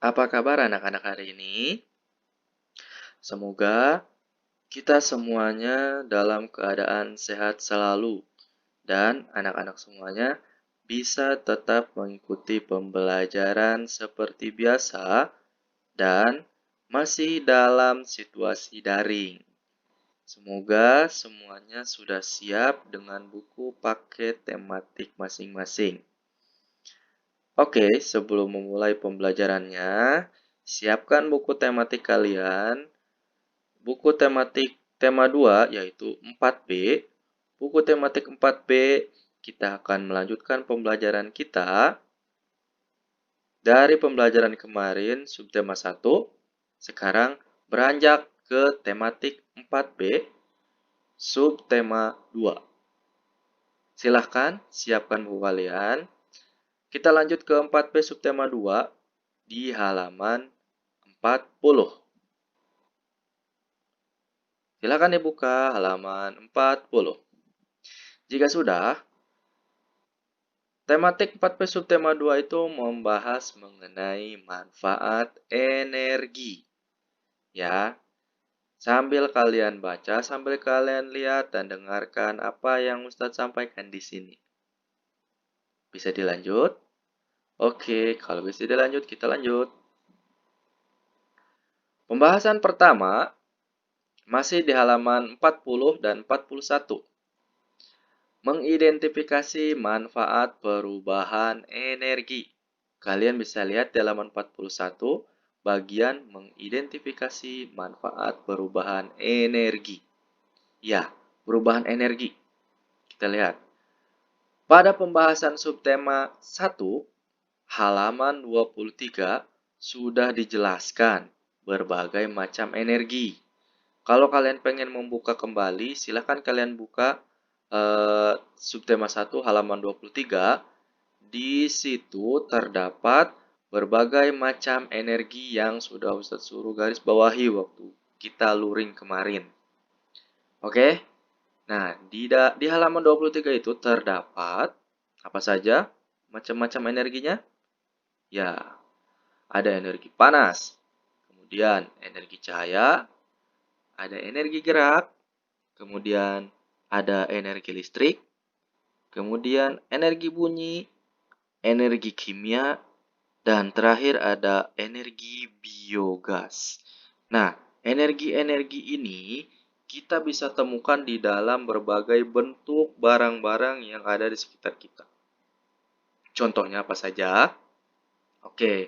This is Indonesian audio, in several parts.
Apa kabar anak-anak hari ini? Semoga kita semuanya dalam keadaan sehat selalu dan anak-anak semuanya bisa tetap mengikuti pembelajaran seperti biasa dan masih dalam situasi daring. Semoga semuanya sudah siap dengan buku paket tematik masing-masing. Oke, sebelum memulai pembelajarannya, siapkan buku tematik kalian. Buku tematik tema 2 yaitu 4B. Buku tematik 4B kita akan melanjutkan pembelajaran kita dari pembelajaran kemarin subtema 1. Sekarang beranjak ke tematik 4B subtema 2. Silahkan siapkan buku kalian. Kita lanjut ke 4B subtema 2 di halaman 40. Silakan dibuka halaman 40. Jika sudah, tematik 4P subtema 2 itu membahas mengenai manfaat energi. Ya, sambil kalian baca, sambil kalian lihat dan dengarkan apa yang Ustadz sampaikan di sini. Bisa dilanjut? Oke, kalau bisa dilanjut, kita lanjut. Pembahasan pertama masih di halaman 40 dan 41. Mengidentifikasi manfaat perubahan energi. Kalian bisa lihat di halaman 41, bagian mengidentifikasi manfaat perubahan energi. Ya, perubahan energi. Kita lihat. Pada pembahasan subtema 1, halaman 23, sudah dijelaskan berbagai macam energi. Kalau kalian pengen membuka kembali, silahkan kalian buka subtema 1 halaman 23. Di situ terdapat berbagai macam energi yang sudah Ustadz suruh garis bawahi waktu kita luring kemarin. Oke? Nah, di halaman 23 itu terdapat apa saja macam-macam energinya? Ya, ada energi panas, kemudian energi cahaya, ada energi gerak, kemudian ada energi listrik, kemudian energi bunyi, energi kimia, dan terakhir ada energi biogas. Nah, energi-energi ini kita bisa temukan di dalam berbagai bentuk barang-barang yang ada di sekitar kita. Contohnya apa saja? Oke,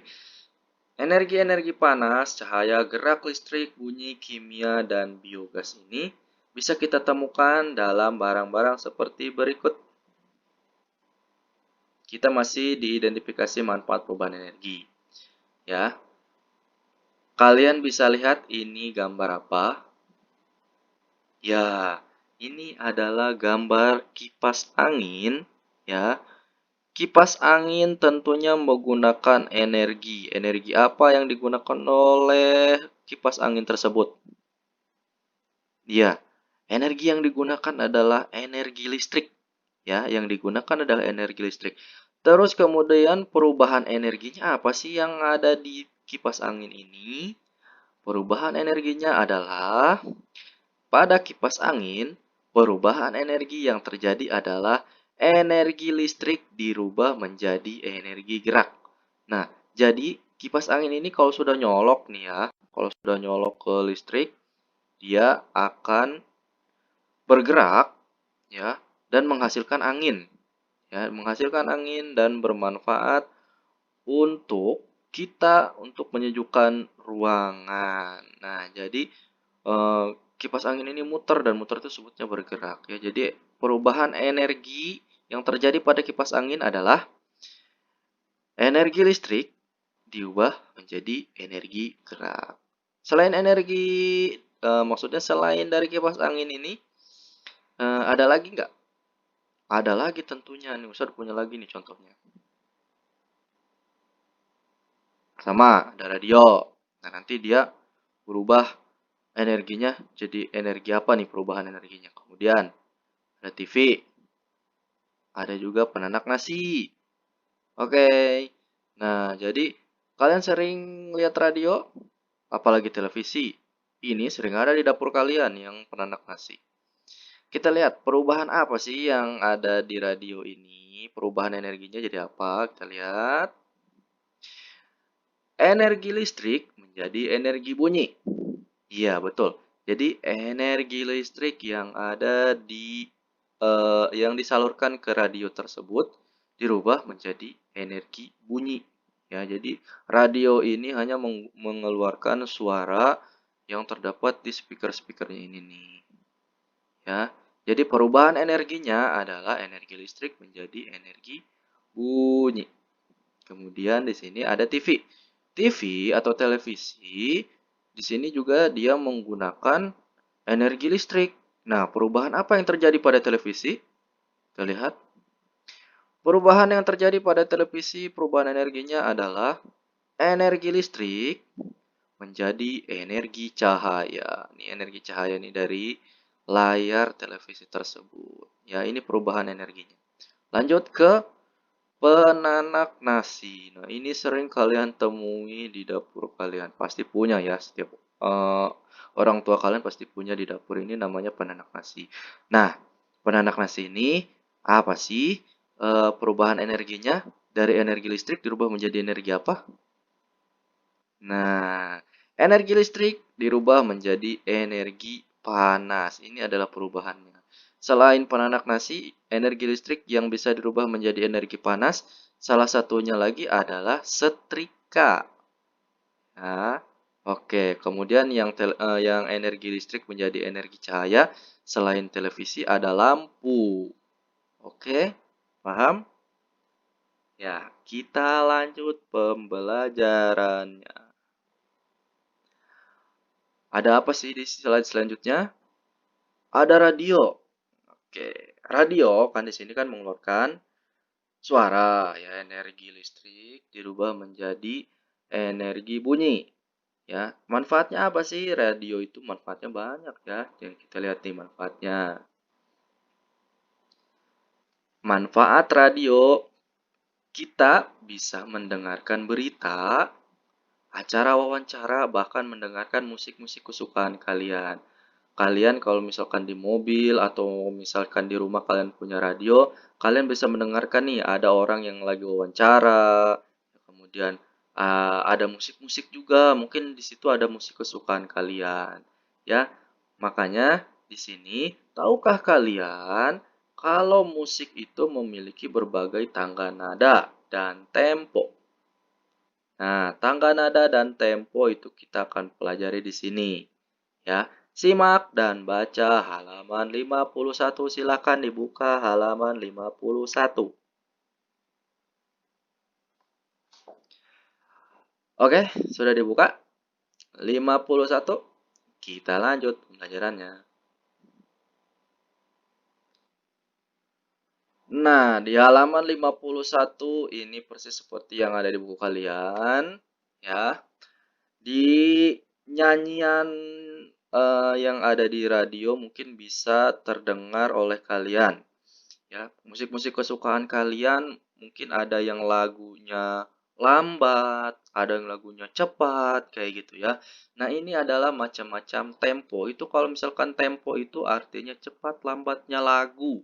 energi-energi panas, cahaya, gerak listrik, bunyi, kimia, dan biogas ini bisa kita temukan dalam barang-barang seperti berikut. Kita masih diidentifikasi manfaat perubahan energi. Ya. Kalian bisa lihat ini gambar apa? Ya, ini adalah gambar kipas angin, ya. Kipas angin tentunya menggunakan energi. Energi apa yang digunakan oleh kipas angin tersebut? Ya, energi yang digunakan adalah energi listrik. Ya, yang digunakan adalah energi listrik. Terus kemudian perubahan energinya apa sih yang ada di kipas angin ini? Perubahan energinya adalah pada kipas angin, perubahan energi yang terjadi adalah energi listrik dirubah menjadi energi gerak. Nah, jadi kipas angin ini kalau sudah nyolok nih ya, kalau sudah nyolok ke listrik, dia akan bergerak ya dan menghasilkan angin. Ya, menghasilkan angin dan bermanfaat untuk kita untuk menyejukkan ruangan. Nah, jadi kipas angin ini muter dan muter itu sebutnya bergerak ya. Jadi perubahan energi yang terjadi pada kipas angin adalah energi listrik diubah menjadi energi gerak. Selain energi maksudnya selain dari kipas angin ini ada lagi nggak? Ada lagi tentunya nih, Ustaz punya lagi nih contohnya. Sama, ada radio. Nah, nanti dia berubah energinya jadi energi apa nih perubahan energinya. Kemudian ada TV, ada juga penanak nasi. Oke. Nah, jadi Kalian sering lihat radio? Apalagi televisi? Ini sering ada di dapur kalian yang penanak nasi. Kita lihat perubahan apa sih yang ada di radio ini? Perubahan energinya jadi apa? Kita lihat. Energi listrik menjadi energi bunyi. Iya, betul. Jadi energi listrik yang ada yang disalurkan ke radio tersebut dirubah menjadi energi bunyi. Ya, jadi radio ini hanya mengeluarkan suara yang terdapat di speaker-speakernya ini nih. Ya. Jadi perubahan energinya adalah energi listrik menjadi energi bunyi. Kemudian di sini ada TV. TV atau televisi di sini juga dia menggunakan energi listrik. Nah, perubahan apa yang terjadi pada televisi? Kita lihat. Perubahan yang terjadi pada televisi, perubahan energinya adalah energi listrik menjadi energi cahaya. Ini energi cahaya ini dari layar televisi tersebut. Ya, ini perubahan energinya. Lanjut ke penanak nasi. Nah, ini sering kalian temui di dapur kalian. Pasti punya ya, setiap orang tua kalian pasti punya di dapur ini namanya penanak nasi. Nah, penanak nasi ini apa sih perubahan energinya? Dari energi listrik dirubah menjadi energi apa? Nah, energi listrik dirubah menjadi energi panas. Ini adalah perubahannya. Selain penanak nasi, energi listrik yang bisa dirubah menjadi energi panas, salah satunya lagi adalah setrika. Nah, oke. Kemudian yang energi listrik menjadi energi cahaya, selain televisi ada lampu. Oke, paham? Ya, kita lanjut pembelajarannya. Ada apa sih di slide selanjutnya? Ada radio. Oke, radio kan di sini kan mengeluarkan suara ya, energi listrik dirubah menjadi energi bunyi. Ya, manfaatnya apa sih? Radio itu manfaatnya banyak ya. Jadi kita lihat nih manfaatnya. Manfaat radio, kita bisa mendengarkan berita, acara wawancara, bahkan mendengarkan musik-musik kesukaan kalian. Kalian kalau misalkan di mobil atau misalkan di rumah kalian punya radio, kalian bisa mendengarkan nih ada orang yang lagi wawancara, kemudian ada musik-musik juga, mungkin di situ ada musik kesukaan kalian, ya. Makanya di sini, tahukah kalian kalau musik itu memiliki berbagai tangga nada dan tempo? Nah, tangga nada dan tempo itu kita akan pelajari di sini. Ya, simak dan baca halaman 51. Silakan dibuka halaman 51. Oke, sudah dibuka? 51. Kita lanjut pembelajarannya. Nah, di halaman 51 ini persis seperti yang ada di buku kalian, ya. Di nyanyian yang ada di radio mungkin bisa terdengar oleh kalian. Ya, musik-musik kesukaan kalian mungkin ada yang lagunya lambat, ada yang lagunya cepat, kayak gitu ya. Nah, ini adalah macam-macam tempo. Itu kalau misalkan tempo itu artinya cepat lambatnya lagu.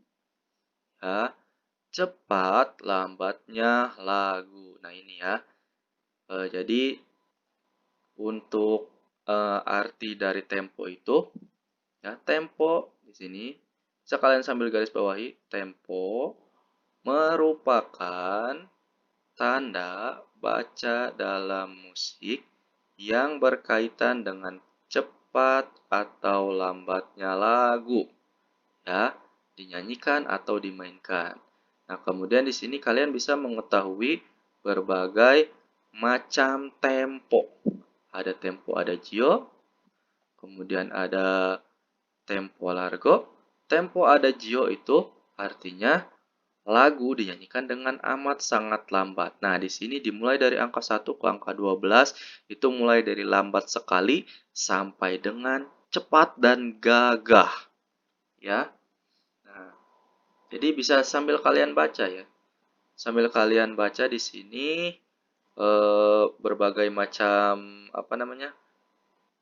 Ya, cepat lambatnya lagu. Nah, ini ya. Jadi untuk arti dari tempo itu ya, tempo di sini bisa kalian sambil garis bawahi, tempo merupakan tanda baca dalam musik yang berkaitan dengan cepat atau lambatnya lagu, ya, dinyanyikan atau dimainkan. Nah, kemudian di sini kalian bisa mengetahui berbagai macam tempo. Ada tempo adagio, kemudian ada tempo largo. Tempo adagio itu artinya lagu dinyanyikan dengan amat sangat lambat. Nah, di sini dimulai dari angka 1 ke angka 12, itu mulai dari lambat sekali sampai dengan cepat dan gagah. Ya. Nah, jadi bisa sambil kalian baca ya. Sambil kalian baca di sini berbagai macam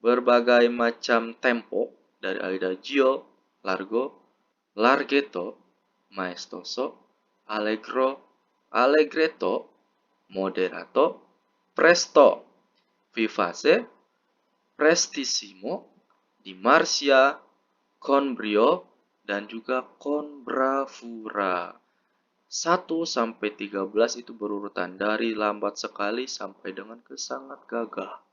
berbagai macam tempo dari adagio, largo, larghetto, maestoso, allegro, allegretto, moderato, presto, vivace, prestissimo, di Marcia, con brio, dan juga con bravura. 1 sampai 13 itu berurutan dari lambat sekali sampai dengan ke sangat gagah.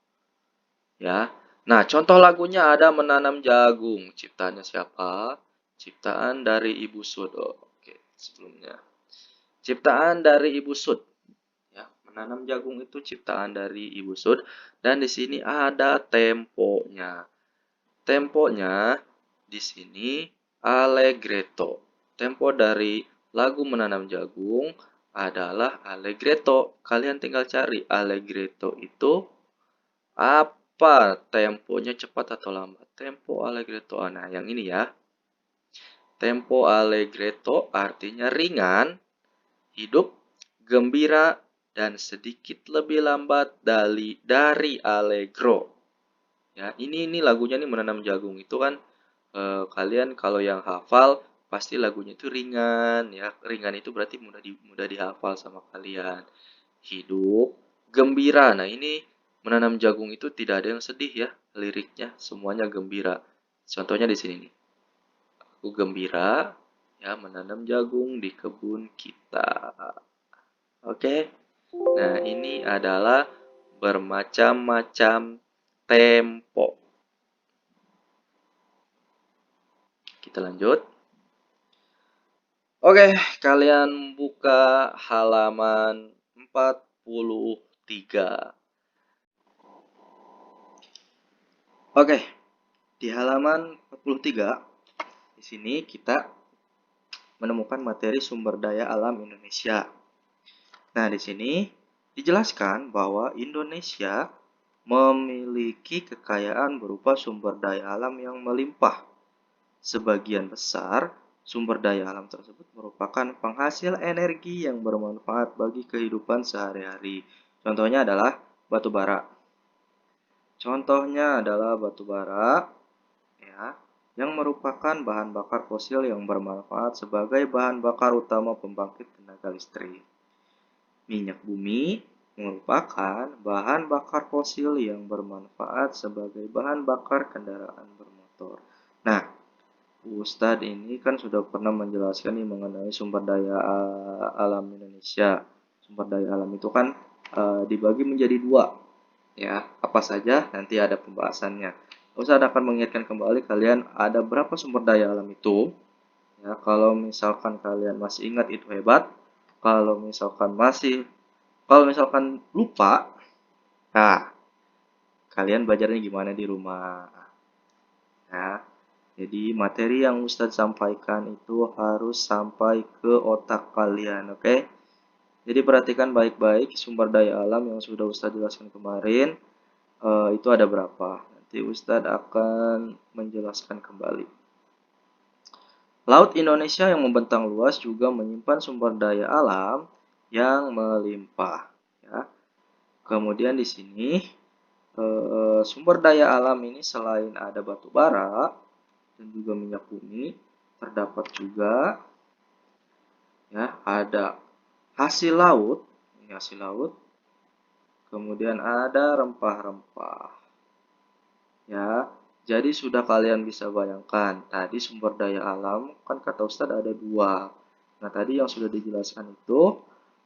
Ya. Nah, contoh lagunya ada Menanam Jagung. Ciptaannya siapa? Ciptaan dari Ibu Sud. Oh, oke, sebelumnya. Ciptaan dari Ibu Sud. Ya, Menanam Jagung itu ciptaan dari Ibu Sud dan di sini ada temponya. Temponya di sini allegretto. Tempo dari lagu Menanam Jagung adalah allegretto. Kalian tinggal cari allegretto itu apa? Temponya cepat atau lambat? Tempo allegretto. Nah, yang ini ya. Tempo allegretto artinya ringan, hidup, gembira, dan sedikit lebih lambat dari allegro. Ya, ini lagunya nih Menanam Jagung itu kan kalian kalau yang hafal pasti lagunya itu ringan ya. Ringan itu berarti mudah dihafal sama kalian. Hidup, gembira. Nah, ini Menanam Jagung itu tidak ada yang sedih ya liriknya, semuanya gembira. Contohnya di sini nih. Aku gembira ya menanam jagung di kebun kita. Oke. Nah, ini adalah bermacam-macam tempo. Kita lanjut. Oke, kalian buka halaman 43. Oke, di halaman 43 di sini kita menemukan materi sumber daya alam Indonesia. Nah, di sini dijelaskan bahwa Indonesia memiliki kekayaan berupa sumber daya alam yang melimpah. Sebagian besar sumber daya alam tersebut merupakan penghasil energi yang bermanfaat bagi kehidupan sehari-hari. Contohnya adalah batu bara. Ya, yang merupakan bahan bakar fosil yang bermanfaat sebagai bahan bakar utama pembangkit tenaga listrik. Minyak bumi merupakan bahan bakar fosil yang bermanfaat sebagai bahan bakar kendaraan bermotor. Nah, Ustadz ini kan sudah pernah menjelaskan nih mengenai sumber daya alam Indonesia. Sumber daya alam itu kan dibagi menjadi 2. Ya, apa saja nanti ada pembahasannya. Ustadz akan mengingatkan kembali kalian ada berapa sumber daya alam itu. Ya, kalau misalkan kalian masih ingat itu hebat. Kalau misalkan lupa, nah kalian belajarnya gimana di rumah. Nah, jadi materi yang Ustadz sampaikan itu harus sampai ke otak kalian, oke? Jadi perhatikan baik-baik sumber daya alam yang sudah Ustadz jelaskan kemarin, itu ada berapa. Nanti Ustadz akan menjelaskan kembali. Laut Indonesia yang membentang luas juga menyimpan sumber daya alam yang melimpah. Ya. Kemudian di sini sumber daya alam ini selain ada batu bara dan juga minyak bumi, terdapat juga ya ada hasil laut, ini hasil laut. Kemudian ada rempah-rempah. Ya, jadi sudah kalian bisa bayangkan, tadi sumber daya alam kan kata Ustadz ada 2. Nah, tadi yang sudah dijelaskan itu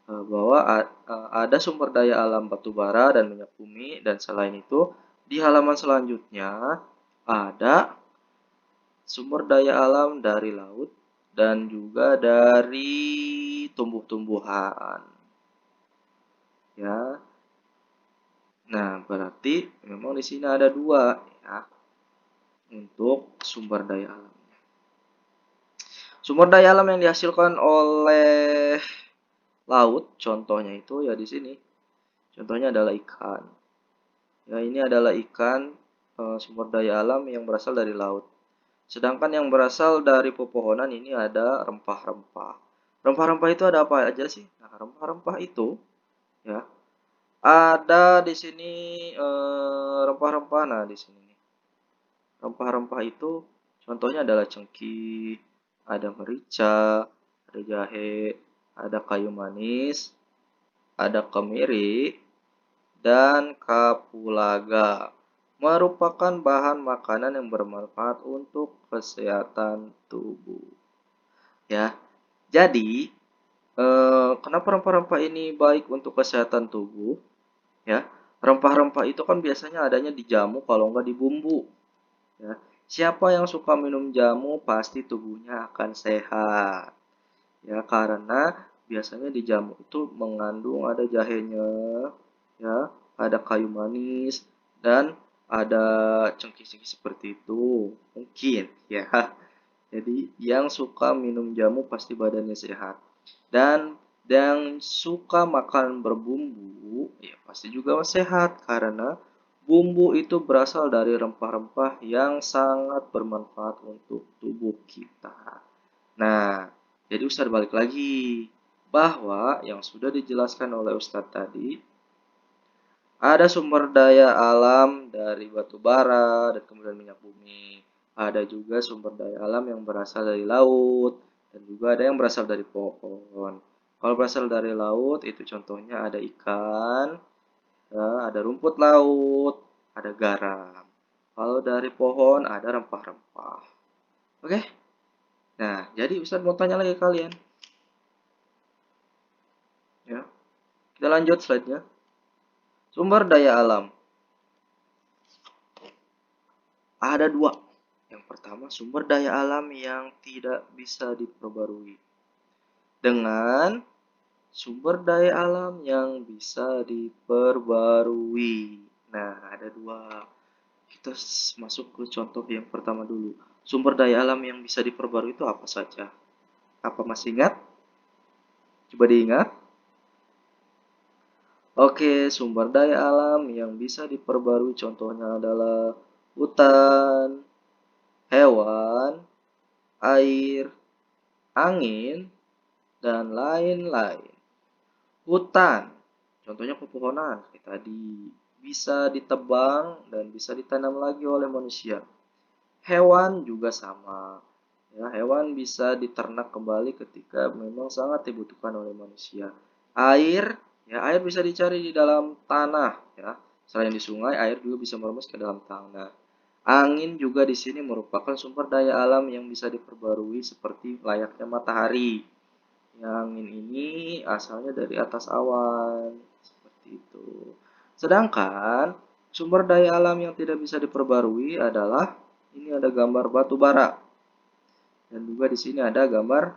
bahwa ada sumber daya alam batu bara dan minyak bumi, dan selain itu di halaman selanjutnya ada sumber daya alam dari laut dan juga dari tumbuh-tumbuhan. Ya. Nah, berarti memang di sini ada 2 ya untuk sumber daya alam. Sumber daya alam yang dihasilkan oleh laut, contohnya itu ya di sini. Contohnya adalah ikan. Ya, ini adalah ikan sumber daya alam yang berasal dari laut. Sedangkan yang berasal dari pepohonan ini ada rempah-rempah. Rempah-rempah itu ada apa aja sih? Nah, rempah-rempah itu ya Ada di sini rempah-rempah. Nah, di sini nih. Rempah-rempah itu contohnya adalah cengkeh, ada merica, ada jahe, ada kayu manis, ada kemiri, dan kapulaga. Merupakan bahan makanan yang bermanfaat untuk kesehatan tubuh. Ya, jadi kenapa rempah-rempah ini baik untuk kesehatan tubuh? Ya, rempah-rempah itu kan biasanya adanya di jamu kalau nggak di bumbu. Ya, siapa yang suka minum jamu pasti tubuhnya akan sehat. Ya, karena biasanya di jamu itu mengandung ada jahenya, ya, ada kayu manis dan ada cengkeh-cengkeh seperti itu. Mungkin, ya. Jadi yang suka minum jamu pasti badannya sehat. Dan yang suka makan berbumbu, ya pasti juga sehat karena bumbu itu berasal dari rempah-rempah yang sangat bermanfaat untuk tubuh kita. Nah, jadi Ustadz balik lagi bahwa yang sudah dijelaskan oleh Ustadz tadi ada sumber daya alam dari batu bara dan kemudian minyak bumi. Ada juga sumber daya alam yang berasal dari laut dan juga ada yang berasal dari pohon. Kalau berasal dari laut itu contohnya ada ikan, ya, ada rumput laut, ada garam. Kalau dari pohon ada rempah-rempah. Oke? Nah, jadi Ustadz mau tanya lagi ke kalian. Ya, kita lanjut slide-nya. Sumber daya alam. Ada dua. Yang pertama, sumber daya alam yang tidak bisa diperbarui. Dengan sumber daya alam yang bisa diperbarui. Nah, ada dua. Kita masuk ke contoh yang pertama dulu. Sumber daya alam yang bisa diperbarui itu apa saja? Apa masih ingat? Coba diingat. Oke, sumber daya alam yang bisa diperbarui contohnya adalah hutan, hewan, air, angin, dan lain-lain. Hutan, contohnya pepohonan, kayak tadi, bisa ditebang dan bisa ditanam lagi oleh manusia. Hewan juga sama. Ya, hewan bisa diternak kembali ketika memang sangat dibutuhkan oleh manusia. Air, ya air bisa dicari di dalam tanah, ya. Selain di sungai, air juga bisa merembes ke dalam tanah. Angin juga di sini merupakan sumber daya alam yang bisa diperbarui seperti layaknya matahari. Yang angin ini asalnya dari atas awan, seperti itu. Sedangkan sumber daya alam yang tidak bisa diperbarui adalah ini ada gambar batu bara dan juga di sini ada gambar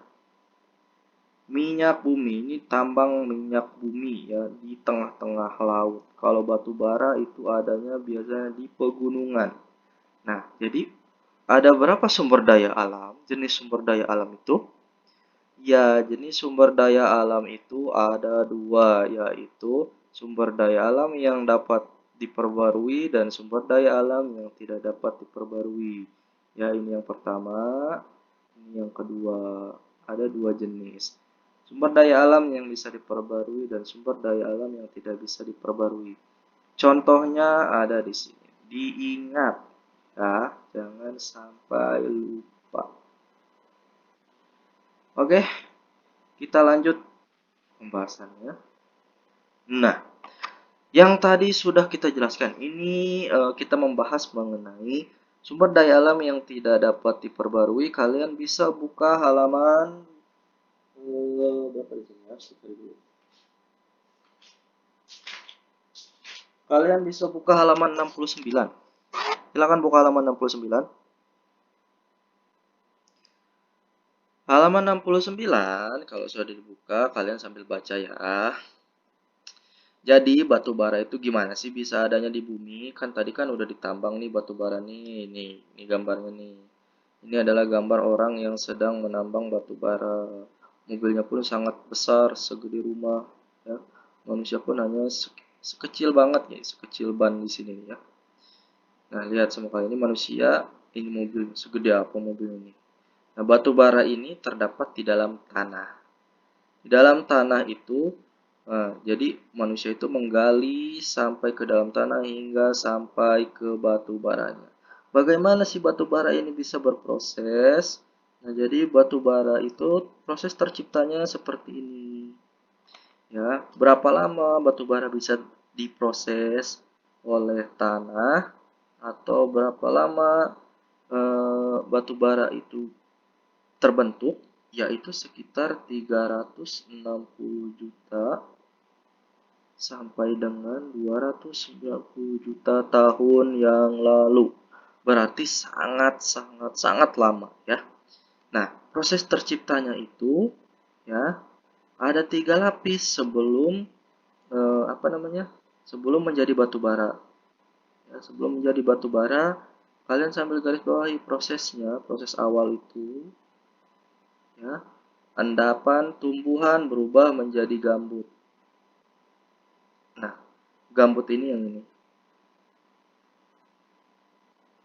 minyak bumi. Ini tambang minyak bumi ya di tengah-tengah laut. Kalau batu bara itu adanya biasanya di pegunungan. Nah, jadi ada berapa sumber daya alam? Jenis sumber daya alam itu? Ya, jenis sumber daya alam itu ada dua, yaitu sumber daya alam yang dapat diperbarui dan sumber daya alam yang tidak dapat diperbarui. Ya, ini yang pertama, ini yang kedua. Ada dua jenis. Sumber daya alam yang bisa diperbarui dan sumber daya alam yang tidak bisa diperbarui. Contohnya ada di sini. Diingat, ya, jangan sampai lupa. Oke, kita lanjut pembahasannya. Nah, yang tadi sudah kita jelaskan ini kita membahas mengenai sumber daya alam yang tidak dapat diperbarui. Kalian bisa buka halaman berapa di sini ya? Kalian bisa buka halaman 69. Silakan buka halaman 69. Halaman 69 kalau sudah dibuka kalian sambil baca ya. Jadi batu bara itu gimana sih bisa adanya di bumi? Kan tadi kan udah ditambang nih batu bara nih. Ini gambarnya nih. Ini adalah gambar orang yang sedang menambang batu bara. Mobilnya pun sangat besar, segede rumah. Ya. Manusia pun hanya sekecil banget ya, sekecil ban di sini ya. Nah lihat semua kali ini manusia, ini mobil segede apa mobil ini. Nah batu bara ini terdapat di dalam tanah. Di dalam tanah itu Nah, jadi manusia itu menggali sampai ke dalam tanah hingga sampai ke batu baranya. Bagaimana si batu bara ini bisa berproses? Nah, jadi batu bara itu proses terciptanya seperti ini. Ya, berapa lama batu bara bisa diproses oleh tanah atau berapa lama batu bara itu terbentuk, yaitu sekitar 360 juta sampai dengan 290 juta tahun yang lalu. Berarti sangat lama ya. Nah, proses terciptanya itu ya ada 3 lapis sebelum sebelum menjadi batu bara. Ya, sebelum menjadi batu bara, kalian sambil garis bawahi prosesnya, proses awal itu ya. Endapan tumbuhan berubah menjadi gambut. Nah, gambut ini yang ini.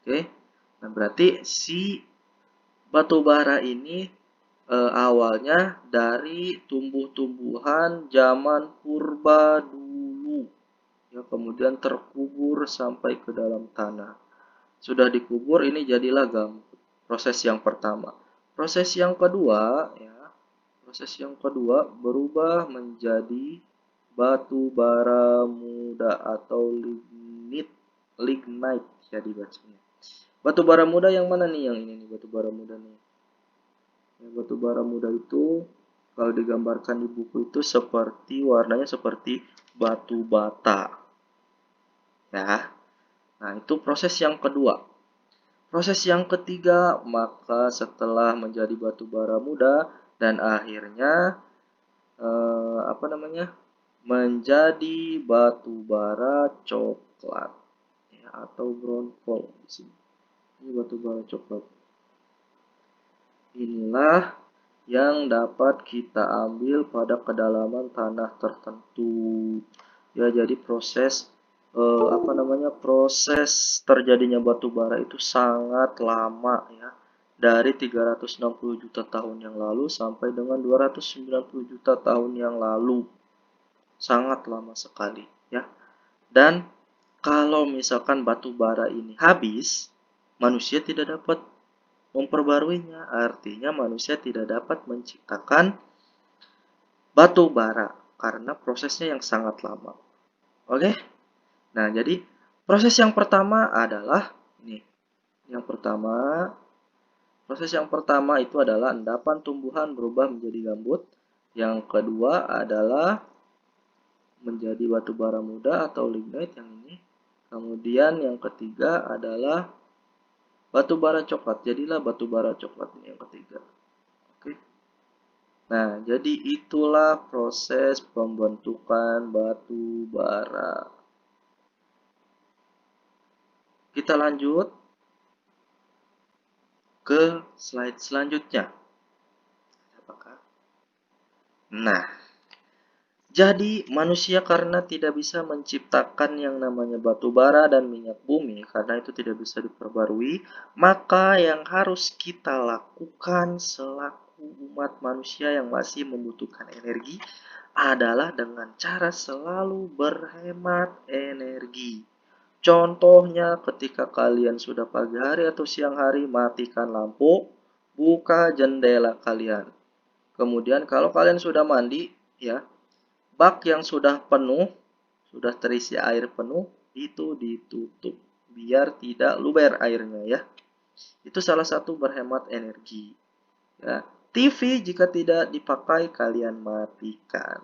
Oke. Nah, berarti si batu bara ini awalnya dari tumbuh-tumbuhan zaman purba dulu. Ya, kemudian terkubur sampai ke dalam tanah. Sudah dikubur, ini jadilah gambut. Proses yang pertama. Proses yang kedua, ya, proses yang kedua berubah menjadi batu bara muda atau lignite ya dibacanya. Batu bara muda yang mana nih? Yang ini nih batu bara muda nih. Ya, batu bara muda itu kalau digambarkan di buku itu seperti warnanya seperti batu bata. Ya. Nah, itu proses yang kedua. Proses yang ketiga, maka setelah menjadi batu bara muda dan akhirnya menjadi batu bara coklat ya, atau brown coal di sini. Ini batu bara coklat. Inilah yang dapat kita ambil pada kedalaman tanah tertentu. Ya, jadi proses proses terjadinya batu bara itu sangat lama ya. Dari 360 juta tahun yang lalu sampai dengan 290 juta tahun yang lalu. Sangat lama sekali ya. Dan kalau misalkan batu bara ini habis, manusia tidak dapat memperbaruinya. Artinya manusia tidak dapat menciptakan batu bara karena prosesnya yang sangat lama. Oke? Nah, jadi proses yang pertama adalah nih. Yang pertama, proses yang pertama itu adalah endapan tumbuhan berubah menjadi gambut. Yang kedua adalah menjadi batu bara muda atau lignite yang ini. Kemudian yang ketiga adalah batu bara coklat. Jadilah batu bara coklat ini yang ketiga. Oke. Nah, jadi itulah proses pembentukan batu bara. Kita lanjut ke slide selanjutnya. Apakah? Nah, jadi manusia karena tidak bisa menciptakan yang namanya batu bara dan minyak bumi karena itu tidak bisa diperbarui, maka yang harus kita lakukan selaku umat manusia yang masih membutuhkan energi adalah dengan cara selalu berhemat energi. Contohnya ketika kalian sudah pagi hari atau siang hari, matikan lampu, buka jendela kalian. Kemudian kalau kalian sudah mandi, ya, bak yang sudah penuh, sudah terisi air penuh, itu ditutup biar tidak luber airnya ya. Itu salah satu berhemat energi. Ya. TV jika tidak dipakai kalian matikan.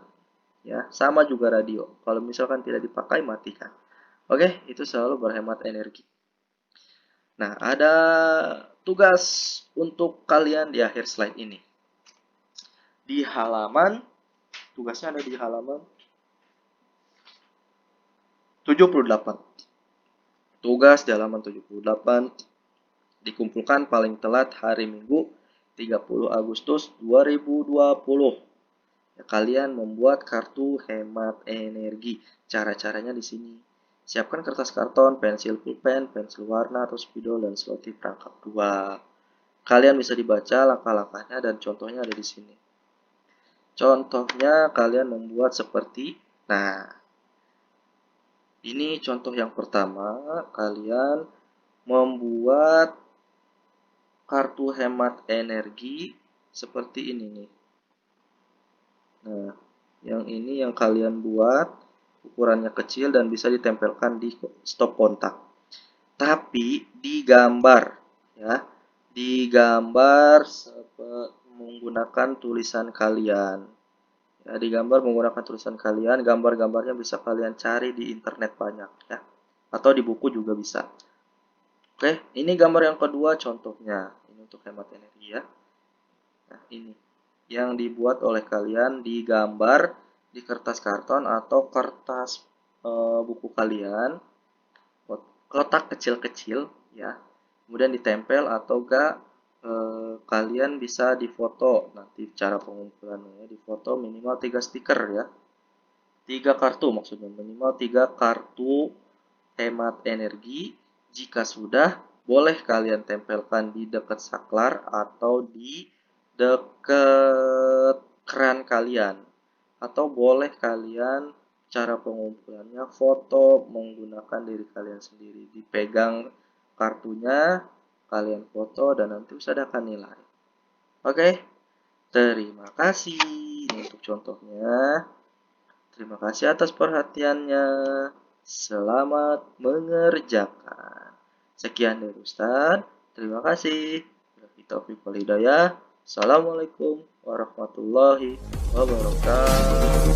Ya, sama juga radio. Kalau misalkan tidak dipakai matikan. Oke, itu selalu berhemat energi. Nah, ada tugas untuk kalian di akhir slide ini. Di halaman, tugasnya ada di halaman 78. Tugas di halaman 78 dikumpulkan paling telat hari Minggu 30 Agustus 2020. Ya, kalian membuat kartu hemat energi. Cara-caranya di sini. Siapkan kertas karton, pensil pulpen, pensil warna atau spidol dan selotip rangkap 2. Kalian bisa dibaca langkah-langkahnya dan contohnya ada di sini. Contohnya kalian membuat seperti, nah, ini contoh yang pertama, kalian membuat kartu hemat energi seperti ini nih. Nah, yang ini yang kalian buat, ukurannya kecil dan bisa ditempelkan di stop kontak. Tapi digambar, ya, digambar menggunakan tulisan kalian. Ya, digambar menggunakan tulisan kalian, gambar-gambarnya bisa kalian cari di internet banyak, ya, atau di buku juga bisa. Oke, ini gambar yang kedua contohnya. Ini untuk hemat energi ya. Nah, ini yang dibuat oleh kalian, digambar di kertas karton atau kertas buku kalian, kotak kecil-kecil ya. Kemudian ditempel atau enggak kalian bisa difoto. Nanti cara pengumpulannya difoto minimal 3 stiker ya. 3 kartu maksudnya, minimal 3 kartu hemat energi. Jika sudah, boleh kalian tempelkan di dekat saklar atau di dekat keran kalian. Atau boleh kalian cara pengumpulannya foto menggunakan diri kalian sendiri. Dipegang kartunya, kalian foto dan nanti usahakan nilai. Oke, terima kasih. Ini untuk contohnya. Terima kasih atas perhatiannya. Selamat mengerjakan. Sekian dari Ustaz. Terima kasih. Taufiq wal hidayah. Assalamualaikum warahmatullahi wabarakatuh.